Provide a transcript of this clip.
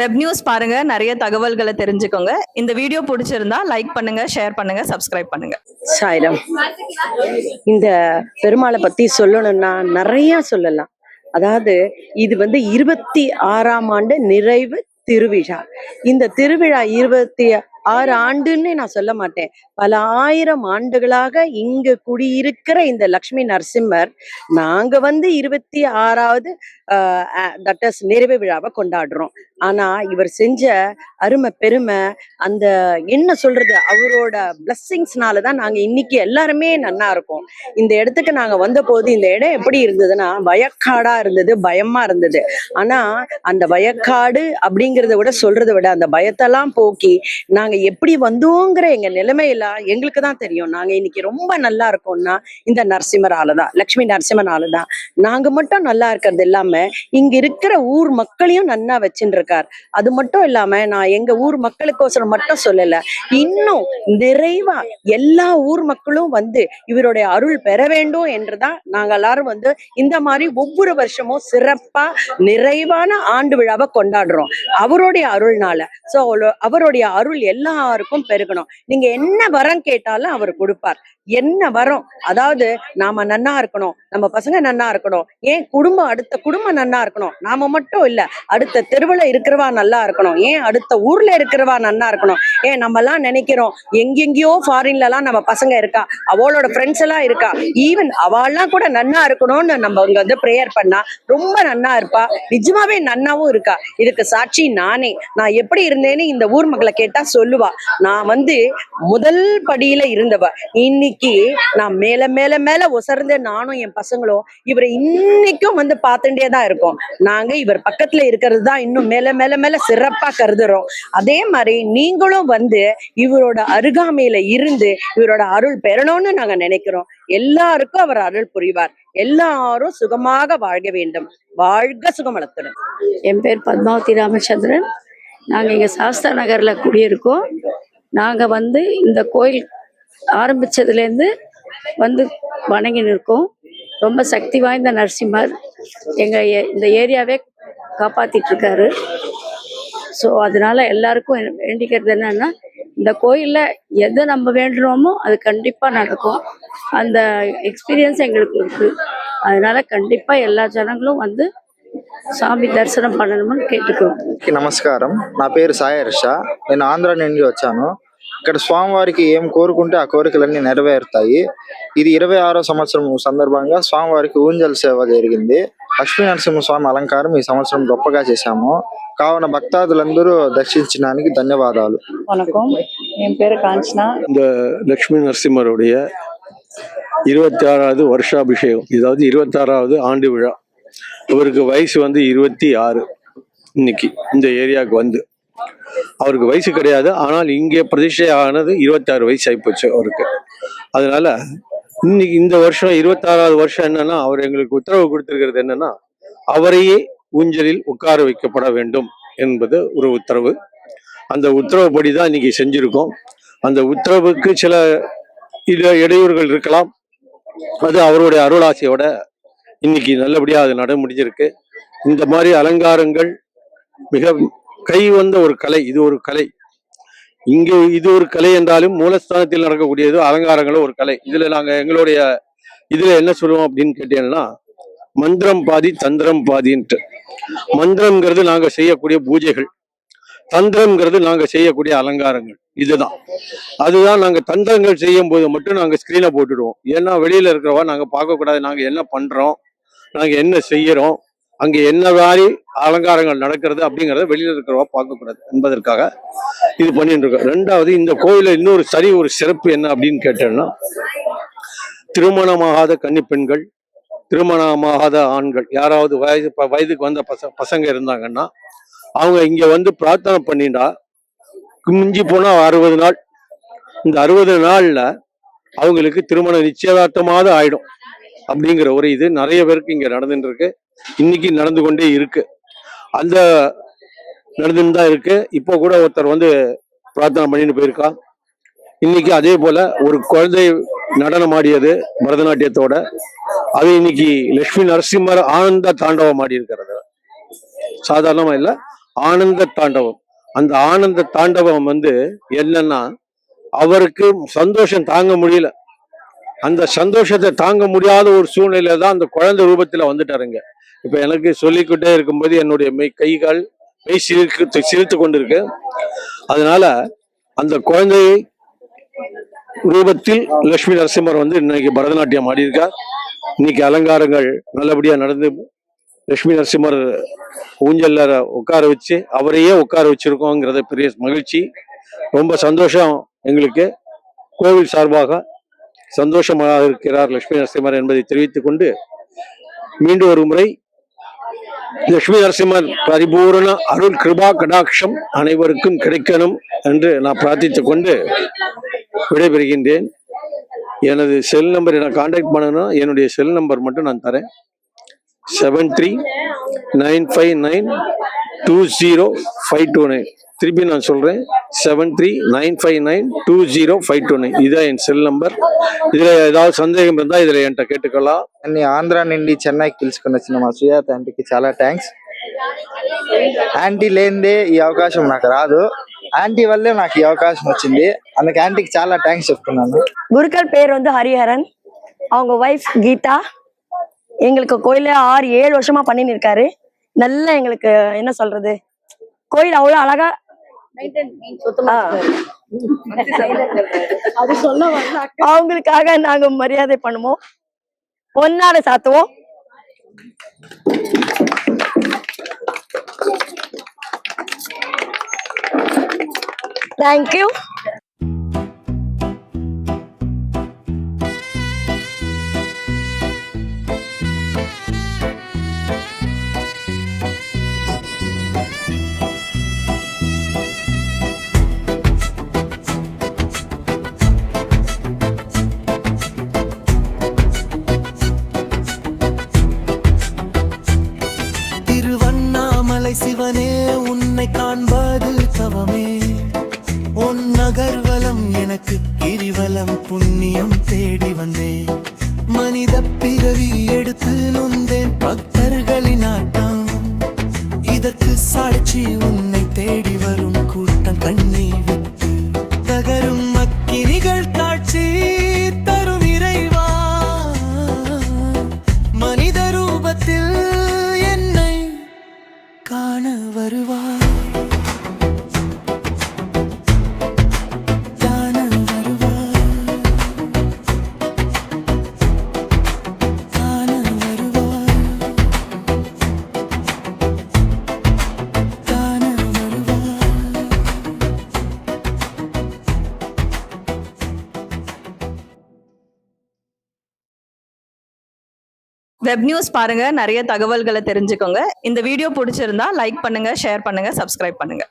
Web news பாருங்க, நிறைய தகவல்களை தெரிஞ்சுக்கோங்க. இந்த வீடியோ பிடிச்சிருந்தா லைக் பண்ணுங்க, ஷேர் பண்ணுங்க, சப்ஸ்கிரைப் பண்ணுங்க. சாய்ராம். இந்த பெருமாளை பத்தி சொல்லணும்னா நிறைய சொல்லலாம். அதாவது இது 26ஆம் ஆண்டு நிறைவு திருவிழா. இந்த திருவிழா 26 ஆண்டுன்னு நான் சொல்ல மாட்டேன், பல ஆயிரம் ஆண்டுகளாக இங்கு குடியிருக்கிற இந்த லக்ஷ்மி நரசிம்மர் நாங்க 26வது நிறைவு விழாவை கொண்டாடுறோம். ஆனா இவர் செஞ்ச அருமை பெருமை, அந்த என்ன சொல்றது, அவரோட பிளஸ்ஸிங்ஸ்னாலதான் நாங்க இன்னைக்கு எல்லாருமே நன்னா இருக்கோம். இந்த இடத்துக்கு நாங்க வந்த போது இந்த இடம் எப்படி இருந்ததுன்னா வயக்காடா இருந்தது, பயமா இருந்தது. ஆனா அந்த வயக்காடு அப்படிங்கிறத விட சொல்றதை விட அந்த பயத்தெல்லாம் போக்கி நாங்க எப்படி வந்தோங்கிற எங்க நிலைமையில எங்களுக்கு தான் தெரியும். நாங்க இன்னைக்கு ரொம்ப நல்லா இருக்கோம்னா இந்த நரசிம்மராலதான், லக்ஷ்மி நரசிம்மனாலதான். நாங்க மட்டும் நல்லா இருக்கிறது இல்லாம இங்க இருக்கிற ஊர் மக்களையும் நன்னா வச்சுட்டு இருக்கார். அது மட்டும் இல்லாம நான் எங்க ஊர் மக்களுக்கோசரம் மட்டும் சொல்லல, இன்னும் நிறைவா எல்லா ஊர் மக்களும் இவருடைய அருள் பெற வேண்டும் என்றுதான் நாங்க எல்லாரும் இந்த மாதிரி ஒவ்வொரு வருஷமும் சிறப்பா நிறைவான ஆண்டு விழாவை கொண்டாடுறோம் அவருடைய அருள்னால. சோ அவருடைய அருள் எல்லாருக்கும் பெருகணும். நீங்க என்ன வரம் கேட்டாலும் அவர் கொடுப்பார். என்ன வரும், அதாவது நாம நன்னா இருக்கணும், நம்ம பசங்க நன்னா இருக்கணும், ஏன் குடும்பம் அடுத்த குடும்பம் நன்னா இருக்கணும், நாம மட்டும் இல்ல அடுத்த தெருவுல இருக்கிறவா நல்லா இருக்கணும், ஏன் அடுத்த ஊர்ல இருக்கிறவா நன்னா இருக்கணும். ஏன் நம்ம எல்லாம் நினைக்கிறோம் எங்கெங்கயோ ஃபாரின்ல எல்லாம் நம்ம பசங்க இருக்கா, அவளோட ஃப்ரெண்ட்ஸ் எல்லாம் இருக்கா, ஈவன் அவள்லாம் கூட நன்னா இருக்கணும்னு நம்ம இங்க பிரேயர் பண்ணா ரொம்ப நன்னா இருப்பா, நிஜமாவே நன்னாவும் இருக்கா. இதுக்கு சாட்சி நானே. நான் எப்படி இருந்தேன்னு இந்த ஊர் மக்களை கேட்டா சொல்லுவா. நான் முதல் படியில இருந்தவ. இன்னைக்கு நான் மேல மேல மேல உசர்ந்து நானும் என் பசங்களும் இவரை இன்னைக்கும் பார்த்துட்டேதான் இருக்கோம். நாங்க இவர் பக்கத்துல இருக்கிறது தான் இன்னும் மேல மேல மேல சிறப்பா கருதுறோம். அதே மாதிரி நீங்களும் இவரோட அருகாமையில இருந்து இவரோட அருள் பெறணும்னு நாங்க நினைக்கிறோம். எல்லாருக்கும் அவர் அருள் புரிவார். எல்லாரும் சுகமாக வாழ்க வேண்டும். வாழ்க சுகமளத்துடன். என் பேர் பத்மாவதி ராமச்சந்திரன். நாங்க இங்க சாஸ்தா நகர்ல குடியிருக்கோம். நாங்க இந்த கோயில் ஆரம்பிச்சதுலேருந்து வணங்கின்னு இருக்கோம். ரொம்ப சக்தி வாய்ந்த நரசிம்மர் இந்த ஏரியாவே காப்பாத்திட்டு இருக்காரு. ஸோ அதனால எல்லாருக்கும் வேண்டிக்கிறது என்னன்னா, இந்த கோயில்ல எதை நம்ம வேண்டுறோமோ அது கண்டிப்பா நடக்கும். அந்த எக்ஸ்பீரியன்ஸ் எங்களுக்கு இருக்கு. அதனால கண்டிப்பா எல்லா ஜனங்களும் స్వామి దర్శనం పడనమని కేట్టుకోండి. నమస్కారం, నా పేరు సాయి హర్ష. నేను ఆంధ్ర నుండి వచ్చాను. ఇక్కడ స్వామివారికి ఏం కోరుకుంటే ఆ కోరికలన్నీ నెరవేరుతాయి. ఇది 26వ సంవత్సరం సందర్భంగా స్వామివారికి ఊంజల్ సేవ జరిగింది. లక్ష్మీ నరసింహ స్వామి అలంకారం ఈ సంవత్సరం గొప్పగా చేశాము. కావున భక్తాదులందరూ దర్శించడానికి ధన్యవాదాలు. வணக்கம், என் பேரு காஞ்சனா. இந்த லக்ஷ்மி நரசிம்மருடைய 26வது வருஷாபிஷேகம், அதாவது 26வது ஆண்டு விழா. இவருக்கு வயசு 26. இன்னைக்கு இந்த ஏரியாவுக்கு அவருக்கு வயசு கிடையாது, ஆனால் இங்கே பிரதிஷ்டை ஆனது 26 வயசு ஆயிப்போச்சு அவருக்கு. அதனால இன்னைக்கு இந்த வருஷம் 26வது வருஷம் என்னன்னா, அவர் எங்களுக்கு உத்தரவு கொடுத்திருக்கிறது என்னன்னா, அவரையே ஊஞ்சலில் உட்கார வைக்கப்பட வேண்டும் என்பது ஒரு உத்தரவு. அந்த உத்தரவுப்படி தான் இன்னைக்கு செஞ்சிருக்கோம். அந்த உத்தரவுக்கு சில இடையூறுகள் இருக்கலாம், அது அவருடைய அருளாசியோட இன்னைக்கு நல்லபடியா அது முடிஞ்சிருக்கு. இந்த மாதிரி அலங்காரங்கள் மிக கை ஒரு கலை. இது ஒரு கலை. இங்கே இது ஒரு கலை என்றாலும் மூலஸ்தானத்தில் நடக்கக்கூடியது அலங்காரங்களும் ஒரு கலை. இதுல நாங்க எங்களுடைய இதுல என்ன சொல்லுவோம் அப்படின்னு கேட்டீங்கன்னா, மந்திரம் பாதி தந்திரம் பாதின்ட்டு. மந்திரம்ங்கிறது நாங்க செய்யக்கூடிய பூஜைகள், தந்திரம்ங்கிறது நாங்க செய்யக்கூடிய அலங்காரங்கள். அதுதான் நாங்க தந்திரங்கள் செய்யும் போது மட்டும் நாங்க ஸ்கிரீனை போட்டுடுவோம். ஏன்னா வெளியில இருக்கிறவா நாங்க பார்க்கக்கூடாது, நாங்க என்ன பண்றோம், நாங்க என்ன செய்யறோம், அங்க என்ன மாதிரி அலங்காரங்கள் நடக்கிறது அப்படிங்கறத வெளியில இருக்கிறவா பார்க்கக்கூடாது என்பதற்காக இது பண்ணிட்டு இருக்கோம். ரெண்டாவது, இந்த கோயில இன்னொரு ஒரு சிறப்பு என்ன அப்படின்னு கேட்டோம்னா, திருமணமாகாத கன்னி பெண்கள், திருமணமாகாத ஆண்கள், யாராவது வயதுக்கு வந்த பசங்க இருந்தாங்கன்னா அவங்க இங்க பிரார்த்தனை பண்ணிட்டா மிஞ்சி போனா 60 நாள். இந்த 60 நாள்ல அவங்களுக்கு திருமணம் நிச்சயதார்த்தமாவது ஆயிடும் அப்படிங்கிற ஒரு இது நிறைய பேருக்கு இங்க நடந்துட்டு இருக்கு. இன்னைக்கு நடந்து கொண்டே இருக்கு. அந்த நடந்துன்னு தான் இருக்கு. இப்போ கூட ஒருத்தர் பிரார்த்தனை பண்ணிட்டு போயிருக்கா. இன்னைக்கு அதே போல ஒரு குழந்தை நடனம் ஆடியது பரதநாட்டியத்தோட, அது இன்னைக்கு லட்சுமி நரசிம்மர் ஆனந்த தாண்டவம் ஆடி இருக்கிறது. சாதாரணமா இல்ல, ஆனந்த தாண்டவம். அந்த ஆனந்த தாண்டவம் வந்து என்னன்னா, அவருக்கு சந்தோஷம் தாங்க முடியல. அந்த சந்தோஷத்தை தாங்க முடியாத ஒரு சூழ்நிலை தான் அந்த குழந்தை ரூபத்துல வந்துட்டாருங்க. இப்ப எனக்கு சொல்லிக்கிட்டே இருக்கும்போது என்னுடைய கைகால் மெய் சிரித்து கொண்டிருக்கு. அதனால அந்த குழந்தை ரூபத்தில் லட்சுமி நரசிம்மர் வந்து இன்னைக்கு பரதநாட்டியம் ஆடியிருக்கார். இன்னைக்கு அலங்காரங்கள் நல்லபடியா நடந்து லட்சுமி நரசிம்மர் ஊஞ்சல்ல உட்கார வச்சு அவரையே உட்கார வச்சிருக்கோங்கிறத பெரிய மகிழ்ச்சி. ரொம்ப சந்தோஷம் எங்களுக்கு. கோவில் சார்பாக சந்தோஷமாக இருக்கிறார் லட்சுமி நரசிம்மர் என்பதை தெரிவித்துக் கொண்டு, மீண்டும் ஒரு முறை லட்சுமி நரசிம்மர் பரிபூரண அருள் கிருபா கடாட்சம் அனைவருக்கும் கிடைக்கணும் என்று நான் பிரார்த்தித்துக் கொண்டு விடைபெறுகின்றேன். எனது செல் நம்பர் என்ன கான்டாக்ட் பண்ணணும், என்னுடைய செல் நம்பர் மட்டும் நான் தரேன். 7395920529. திருப்பி நான் சொல்றேன், 7395920529. இதுதான் என் செல் நம்பர். இதுல ఏதாவது సందేహం இருந்தா இதுல என்கிட்ட கேட்டுக்கலாம். అన్ని ఆంధ్ర నుండి చెన్నైకి పిలుచుకొని వచ్చిన మా సుజాత ఆంటీకి చాలా థ్యాంక్స్. ఆంటీ లేనిదే ఈ అవకాశం నాకు రాదు. ఆంటీ వల్లే నాకు ఈ అవకాశం వచ్చింది. అందుకే ఆంటీకి చాలా థ్యాంక్స్ చెప్తున్నాను. குருக்கள் பேர் வந்து ஹரிஹரன், அவங்க ஒய்ஃப் கீதா. எங்களுக்கு கோயில 6-7 வருஷமா பண்ணின்னு இருக்காரு. நல்ல எங்களுக்கு என்ன சொல்றது, கோயில் அவ்வளவு அழகா அவங்களுக்காக நாங்க மரியாதை பண்ணுவோம், பொன்னாடை சாத்துவோம். தேங்க்யூ. திருவண்ணாமலை சிவனே உன்னை காண்பது தவமே, உன் நகர்வலம் எனக்கு கிரிவலம் புண்ணியம் தேடி வந்தேன். மனித பிறவி எடுத்து நொந்தேன் பக்தர்களின் ஆட்டம், இதற்கு சாட்சி உன்னை தேடி வரும் கூட்டம் கண்ணீர் விட்டு தகரும் மக்கினிகள் காட்சி தரும் இறைவா. மனித ரூபத்தில் என்னை காண வருவார். வெப் நியூஸ் பாருங்க, நிறைய தகவல்களை தெரிஞ்சுக்கோங்க. இந்த வீடியோ பிடிச்சிருந்தா லைக் பண்ணுங்க, ஷேர் பண்ணுங்க, சப்ஸ்கிரைப் பண்ணுங்க.